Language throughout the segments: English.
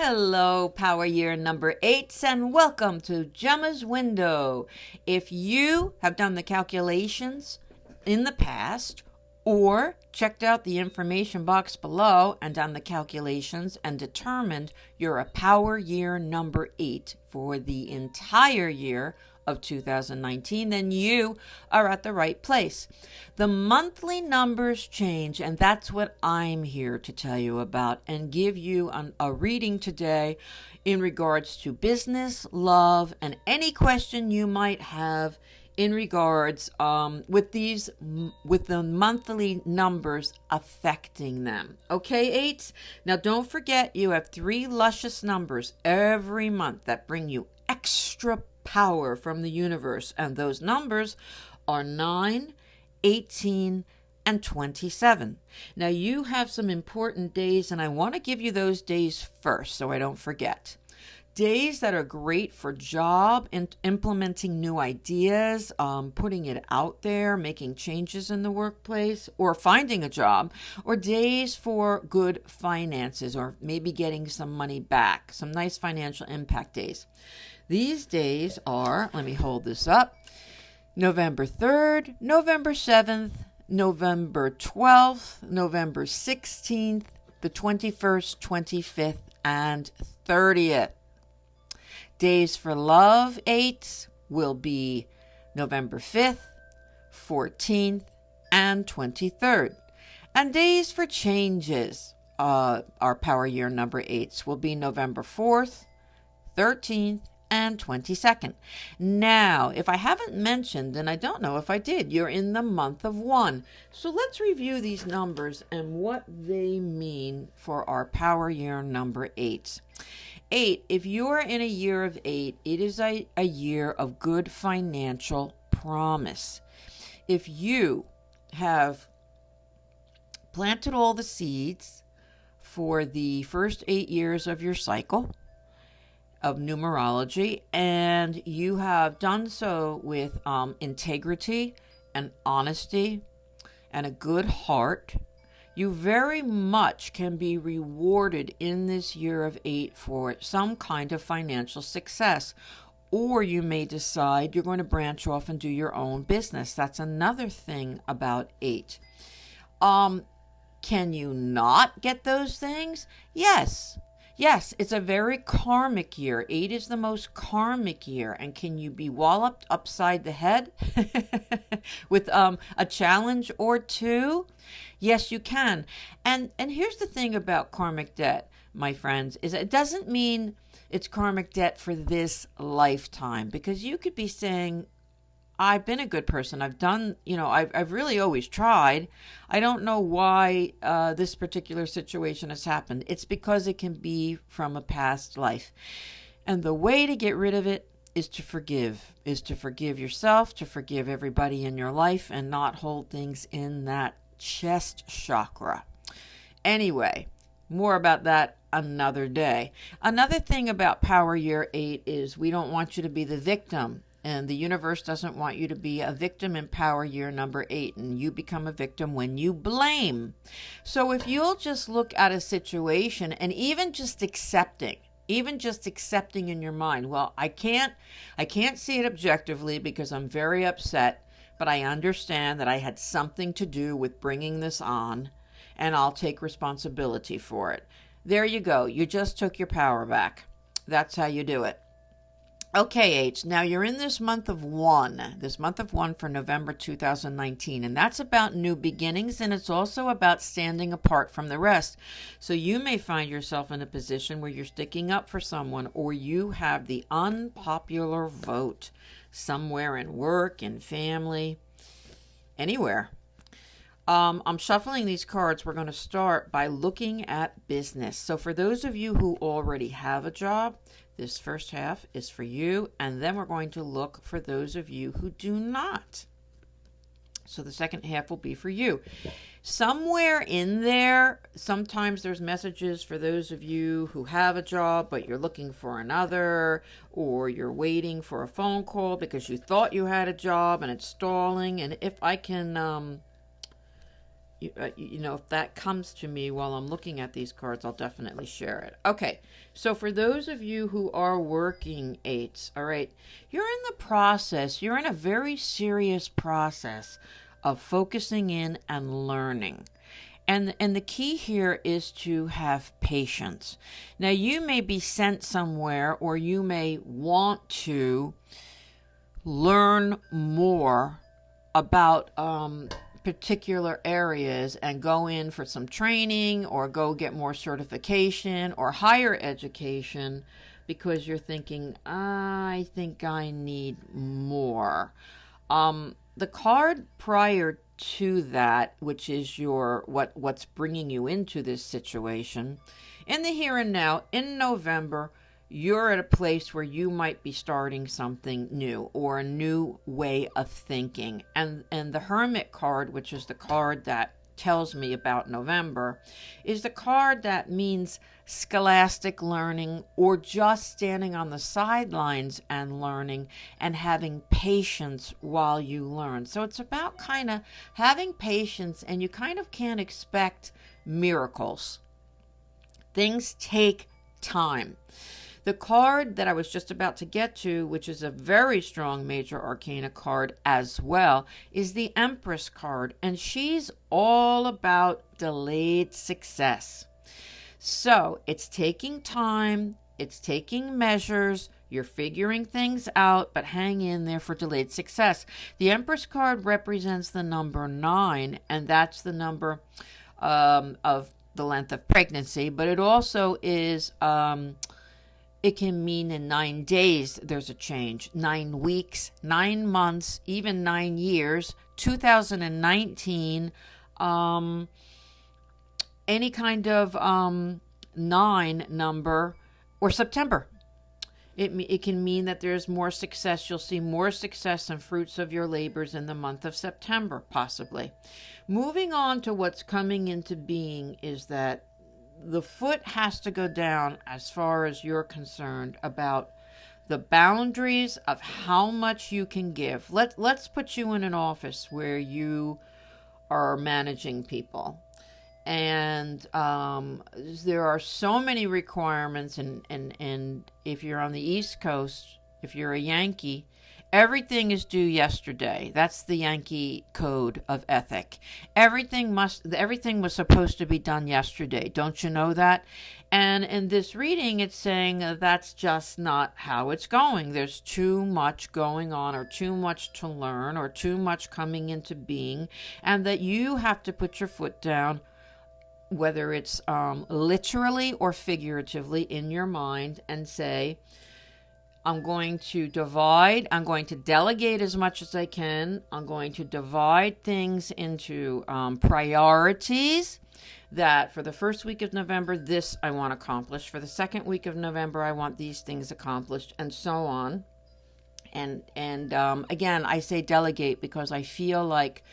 Hello, Power Year number 8, and welcome to Jemma's Window. If you have done the calculations in the past or checked out the information box below and done the calculations and determined you're a Power Year number 8 for the entire year of 2019, then you are at the right place. The monthly numbers change, and that's what I'm here to tell you about and give you a reading today in regards to business, love, and any question you might have in regards with the monthly numbers affecting them. Okay, eights? Now don't forget you have 3 luscious numbers every month that bring you extra power from the universe, and those numbers are 9, 18, and 27. Now you have some important days, and I want to give you those days first so I don't forget. Days that are great for job and implementing new ideas, putting it out there, making changes in the workplace, or finding a job, or days for good finances, or maybe getting some money back, some nice financial impact days. These days are, let me hold this up, November 3rd, November 7th, November 12th, November 16th, the 21st, 25th, and 30th. Days for love, 8s, will be November 5th, 14th, and 23rd. And days for changes, our Power Year number 8s, will be November 4th, 13th, and 22nd. Now, if I haven't mentioned, and I don't know if I did, you're in the month of 1. So let's review these numbers and what they mean for our Power Year number 8s. 8, if you're in a year of 8, it is a year of good financial promise. If you have planted all the seeds for the first 8 years of your cycle of numerology, and you have done so with integrity and honesty and a good heart, you very much can be rewarded in this year of 8 for some kind of financial success. Or you may decide you're going to branch off and do your own business. That's another thing about 8. Can you not get those things? Yes. Yes, it's a very karmic year. 8 is the most karmic year. And can you be walloped upside the head with a challenge or two? Yes, you can. And here's the thing about karmic debt, my friends, is it doesn't mean it's karmic debt for this lifetime, because you could be saying, I've been a good person. I've done, I've really always tried. I don't know why this particular situation has happened. It's because it can be from a past life. And the way to get rid of it is to forgive yourself, to forgive everybody in your life, and not hold things in that chest chakra. Anyway, more about that another day. Another thing about Power Year 8 is we don't want you to be the victim. And the universe doesn't want you to be a victim in Power Year number 8, and you become a victim when you blame. So if you'll just look at a situation and even just accepting in your mind, well, I can't see it objectively because I'm very upset, but I understand that I had something to do with bringing this on, and I'll take responsibility for it. There you go. You just took your power back. That's how you do it. Okay, 8s. Now you're in this month of 1 for November 2019, and that's about new beginnings, and it's also about standing apart from the rest. So you may find yourself in a position where you're sticking up for someone, or you have the unpopular vote somewhere in work, in family, anywhere. I'm shuffling these cards. We're going to start by looking at business. So for those of you who already have a job, this first half is for you, and then we're going to look for those of you who do not. So the second half will be for you. Somewhere in there, sometimes there's messages for those of you who have a job, but you're looking for another, or you're waiting for a phone call because you thought you had a job and it's stalling. And if I can if that comes to me while I'm looking at these cards, I'll definitely share it. Okay, so for those of you who are working eights, all right, you're in the process, you're in a very serious process of focusing in and learning. And the key here is to have patience. Now, you may be sent somewhere, or you may want to learn more about particular areas and go in for some training or go get more certification or higher education because you're thinking, I think I need more. The card prior to that, which is your what's bringing you into this situation, in the here and now, in November, you're at a place where you might be starting something new or a new way of thinking. And the Hermit card, which is the card that tells me about November, is the card that means scholastic learning or just standing on the sidelines and learning and having patience while you learn. So it's about kind of having patience, and you kind of can't expect miracles. Things take time. The card that I was just about to get to, which is a very strong major arcana card as well, is the Empress card, and she's all about delayed success. So it's taking time, it's taking measures, you're figuring things out, but hang in there for delayed success. The Empress card represents the number 9, and that's the number of the length of pregnancy, but it also is... it can mean in 9 days there's a change, 9 weeks, 9 months, even 9 years, 2019, any kind of 9 number, or September. It can mean that there's more success. You'll see more success and fruits of your labors in the month of September, possibly. Moving on to what's coming into being is that the foot has to go down as far as you're concerned about the boundaries of how much you can give. Let's put you in an office where you are managing people. And there are so many requirements, and if you're on the East Coast, if you're a Yankee, everything is due yesterday. That's the Yankee code of ethic. Everything was supposed to be done yesterday. Don't you know that? And in this reading, it's saying that's just not how it's going. There's too much going on, or too much to learn, or too much coming into being, and that you have to put your foot down, whether it's literally or figuratively in your mind, and say, I'm going to divide, I'm going to delegate as much as I can, I'm going to divide things into priorities, that for the first week of November, this I want accomplished, for the second week of November, I want these things accomplished, and so on. And again, I say delegate because I feel like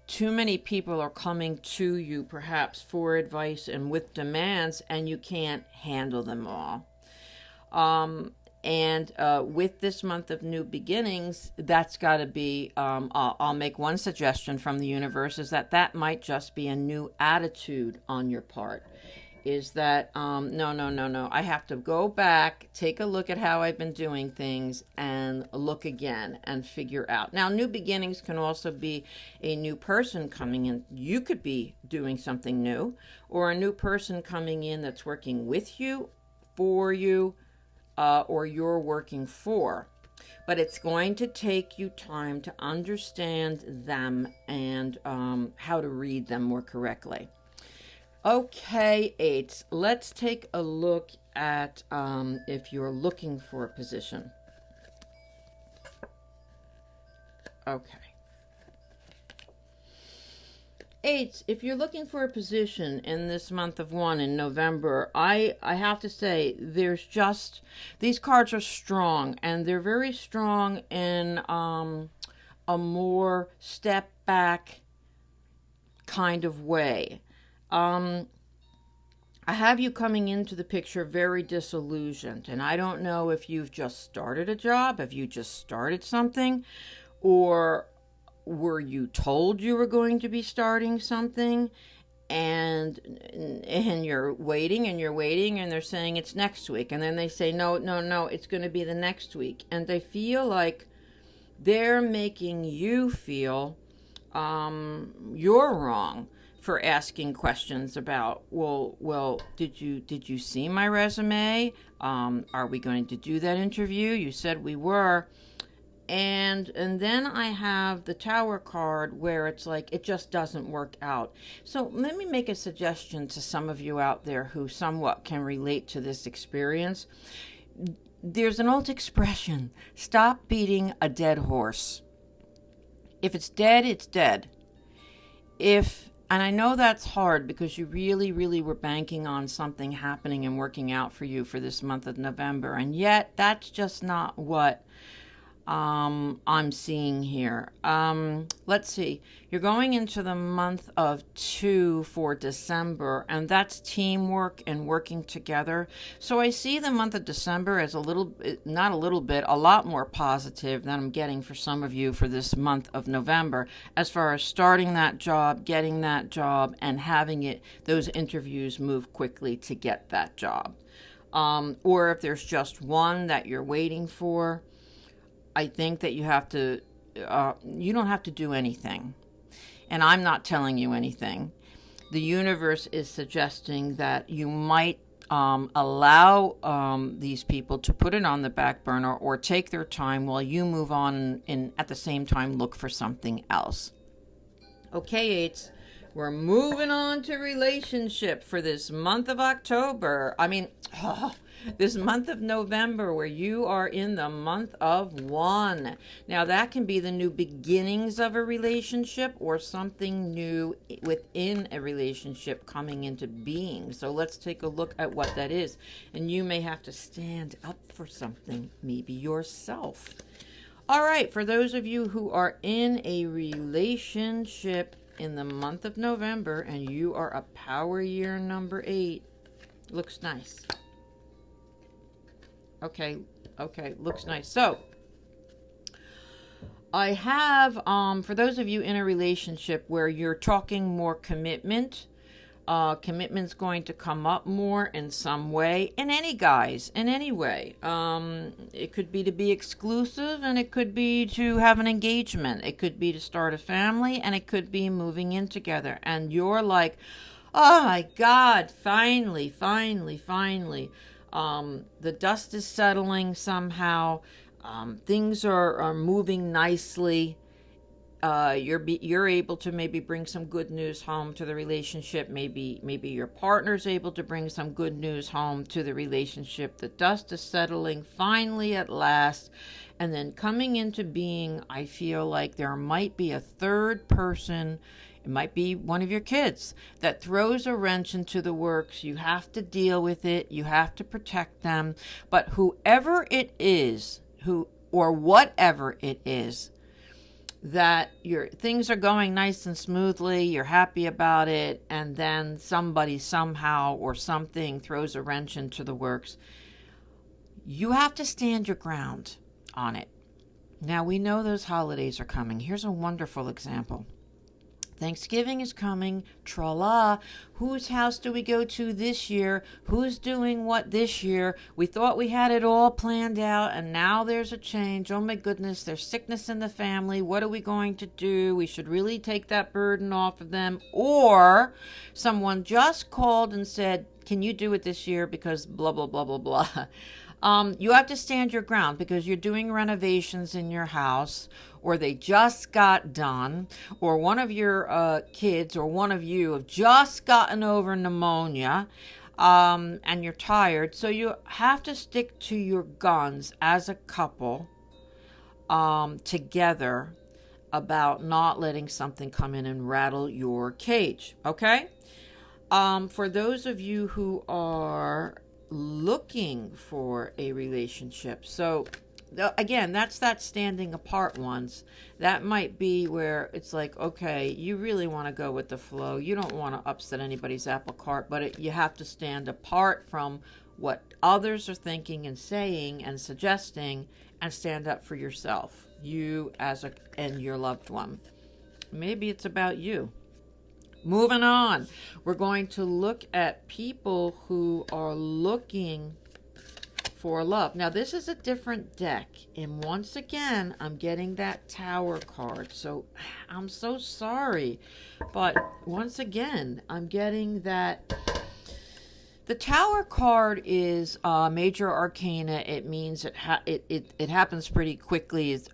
too many people are coming to you perhaps for advice and with demands, and you can't handle them all. And with this month of new beginnings, that's got to be, I'll make one suggestion from the universe, is that might just be a new attitude on your part. Is that, no. I have to go back, take a look at how I've been doing things, and look again and figure out. Now, new beginnings can also be a new person coming in. You could be doing something new, or a new person coming in that's working with you, for you, or you're working for. But it's going to take you time to understand them and how to read them more correctly. Okay, eights, let's take a look at if you're looking for a position. Okay. Eights, if you're looking for a position in this month of 1 in November, I have to say there's just, these cards are strong, and they're very strong in a more step back kind of way. I have you coming into the picture very disillusioned, and I don't know if you've just started a job, if you just started something, or were you told you were going to be starting something, and you're waiting and you're waiting, and they're saying it's next week, and then they say no, no, no, it's going to be the next week, and they feel like they're making you feel you're wrong for asking questions about, well, did you see my resume? Are we going to do that interview? You said we were. And then I have the Tower card, where it's like it just doesn't work out. So let me make a suggestion to some of you out there who somewhat can relate to this experience. There's an old expression: stop beating a dead horse. If it's dead, it's dead. And I know that's hard, because you really, really were banking on something happening and working out for you for this month of November. And yet that's just not what I'm seeing here. Let's see. You're going into the month of 2 for December, and that's teamwork and working together. So I see the month of December as a lot more positive than I'm getting for some of you for this month of November, as far as starting that job, getting that job, and having those interviews move quickly to get that job. Or if there's just one that you're waiting for, I think that you don't have to do anything. And I'm not telling you anything. The universe is suggesting that you might allow these people to put it on the back burner, or take their time while you move on, and at the same time look for something else. Okay, eights. We're moving on to relationship for this month of October. This month of November, where you are in the month of 1. Now, that can be the new beginnings of a relationship, or something new within a relationship coming into being. So let's take a look at what that is. And you may have to stand up for something, maybe yourself. All right, for those of you who are in a relationship in the month of November, and you are a power year number 8, looks nice. Okay, looks nice. So, I have, for those of you in a relationship where you're talking more commitment, commitment's going to come up more in some way, in any way. It could be to be exclusive, and it could be to have an engagement. It could be to start a family, and it could be moving in together. And you're like, oh my God, finally. The dust is settling somehow. Things are moving nicely. You're able to maybe bring some good news home to the relationship. Maybe your partner's able to bring some good news home to the relationship. The dust is settling finally at last. And then coming into being, I feel like there might be a third person. It might be one of your kids that throws a wrench into the works. You have to deal with it. You have to protect them. But whoever it is, or whatever it is, that things are going nice and smoothly, you're happy about it, and then somebody somehow or something throws a wrench into the works, you have to stand your ground on it. Now, we know those holidays are coming. Here's a wonderful example. Thanksgiving is coming, tra-la. Whose house do we go to this year? Who's doing what this year? We thought we had it all planned out, and now there's a change. Oh my goodness, there's sickness in the family. What are we going to do? We should really take that burden off of them. Or someone just called and said, can you do it this year because blah, blah, blah, blah, blah. You have to stand your ground, because you're doing renovations in your house, or they just got done, or one of your kids or one of you have just gotten over pneumonia, and you're tired. So you have to stick to your guns as a couple, together, about not letting something come in and rattle your cage. Okay? For those of you who are looking for a relationship, so again, that's that standing apart ones. That might be where it's like, okay, you really want to go with the flow. You don't want to upset anybody's apple cart, but you have to stand apart from what others are thinking and saying and suggesting, and stand up for yourself, you and your loved one. Maybe it's about you. Moving on, we're going to look at people who are looking for love. Now, this is a different deck, and once again, I'm getting that Tower card. So, I'm so sorry, but once again, I'm getting that. The Tower card is major arcana. It means it happens pretty quickly. It's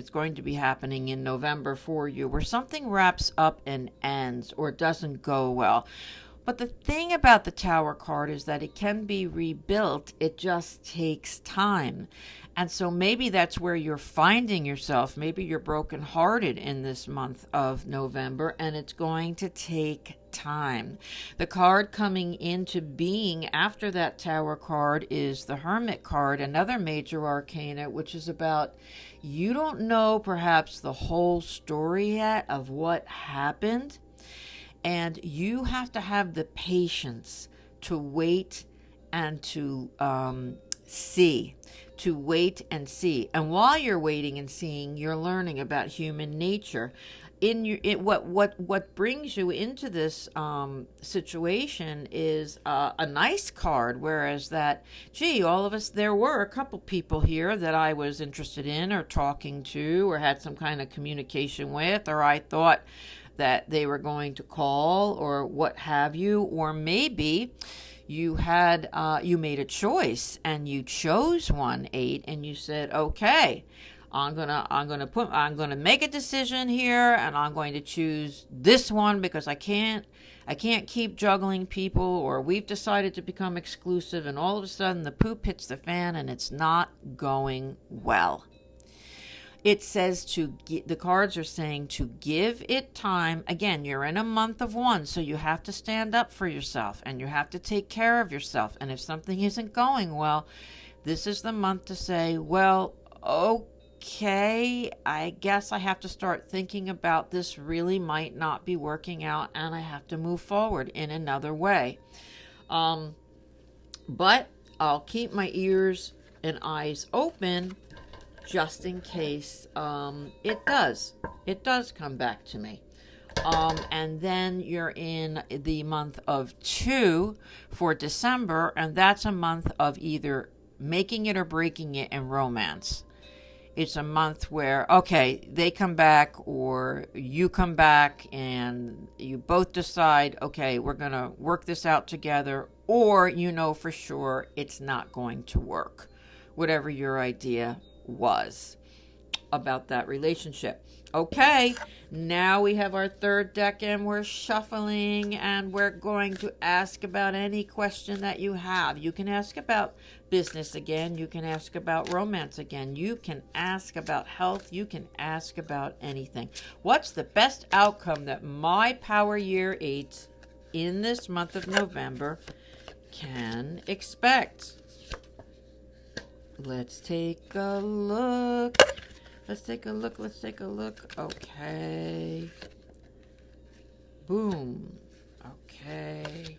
going to be happening in November for you, where something wraps up and ends or doesn't go well. But the thing about the Tower card is that it can be rebuilt. It just takes time. And so maybe that's where you're finding yourself. Maybe you're brokenhearted in this month of November, and it's going to take time. The card coming into being after that Tower card is the Hermit card, another major arcana, which is about you don't know perhaps the whole story yet of what happened, and you have to have the patience to wait and to see. To wait and see. And while you're waiting and seeing, you're learning about human nature. What brings you into this situation is a nice card, whereas that, all of us, there were a couple people here that I was interested in or talking to or had some kind of communication with, or I thought that they were going to call or what have you, or maybe you made a choice and you chose 1-8 and you said, okay, I'm gonna make a decision here, and I'm going to choose this one because I can't keep juggling people, or we've decided to become exclusive, and all of a sudden the poop hits the fan and it's not going well. It says the cards are saying to give it time. Again, you're in a month of 1, so you have to stand up for yourself and you have to take care of yourself. And if something isn't going well, this is the month to say, well, okay, I guess I have to start thinking about this really might not be working out, and I have to move forward in another way. But I'll keep my ears and eyes open just in case it does come back to me. And then you're in the month of 2 for December, and that's a month of either making it or breaking it in romance. It's a month where, okay, they come back or you come back and you both decide, okay, we're going to work this out together, or you know for sure it's not going to work, whatever your idea was about that relationship. Okay, now we have our third deck and we're shuffling, and we're going to ask about any question that you have. You can ask about business again. You can ask about romance again. You can ask about health. You can ask about anything. What's the best outcome that my Power Year 8 in this month of November can expect? Let's take a look. Let's take a look. Okay. Boom. Okay.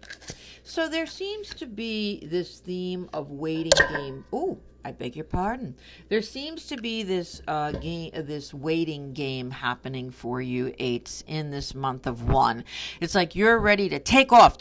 So there seems to be this theme of waiting game. Ooh, I beg your pardon. There seems to be this this waiting game happening for you, 8s, in this month of 1. It's like you're ready to take off.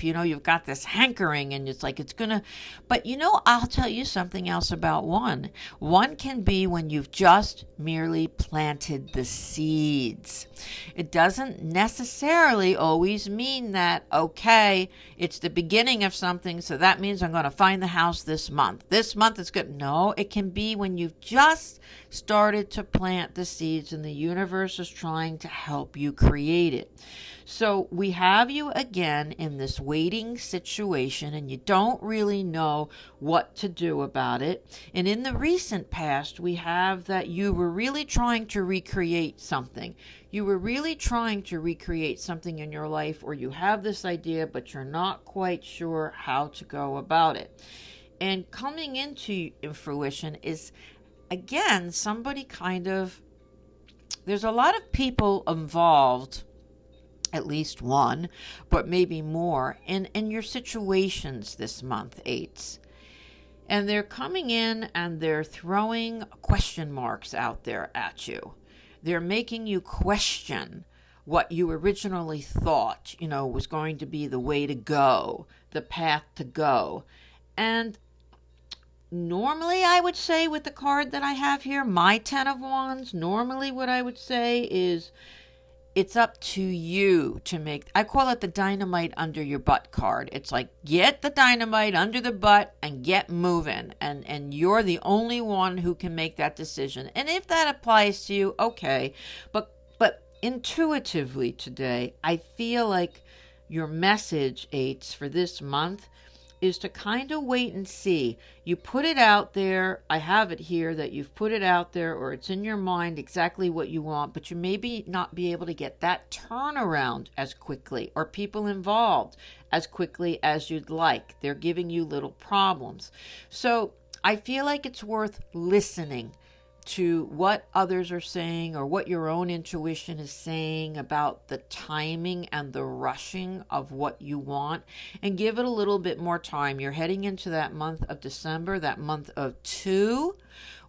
You know, you've got this hankering, and it's like it's gonna. But you know, I'll tell you something else about 1. 1 can be when you've just merely planted the seeds. It doesn't necessarily always mean that, okay, it's the beginning of something, so that means I'm going to find the house this month. This month is good. No, it can be when you've just started to plant the seeds and the universe is trying to help you create it. So we have you again in this waiting situation, and you don't really know what to do about it. And in the recent past, we have that you were really trying to recreate something. You were really trying to recreate something in your life, or you have this idea, but you're not quite sure how to go about it. And coming into fruition is, again, somebody there's a lot of people involved, at least one, but maybe more, in your situations this month, 8s. And they're coming in and they're throwing question marks out there at you. They're making you question what you originally thought, was going to be the way to go, the path to go. And normally I would say with the card that I have here, my 10 of Wands, normally what I would say is it's up to you to make, I call it the dynamite under your butt card. It's like, get the dynamite under the butt and get moving. And you're the only one who can make that decision. And if that applies to you, okay. But intuitively today, I feel like your message, Eights, for this month is to kind of wait and see. You put it out there. I have it here that you've put it out there, or it's in your mind exactly what you want, but you maybe not be able to get that turnaround as quickly, or people involved as quickly as you'd like. They're giving you little problems. So I feel like it's worth listening to what others are saying, or what your own intuition is saying about the timing and the rushing of what you want, and give it a little bit more time. You're heading into that month of December, that month of 2,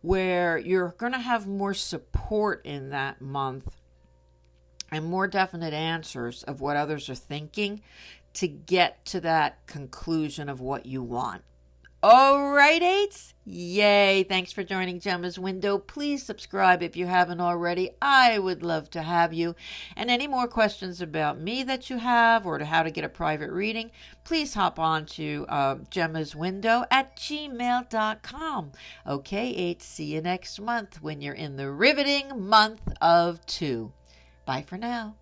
where you're going to have more support in that month and more definite answers of what others are thinking to get to that conclusion of what you want. All right, Eights. Yay. Thanks for joining Gemma's Window. Please subscribe if you haven't already. I would love to have you. And any more questions about me that you have, or to how to get a private reading, please hop on to Gemma's Window at gmail.com. Okay, Eights. See you next month when you're in the riveting month of 2. Bye for now.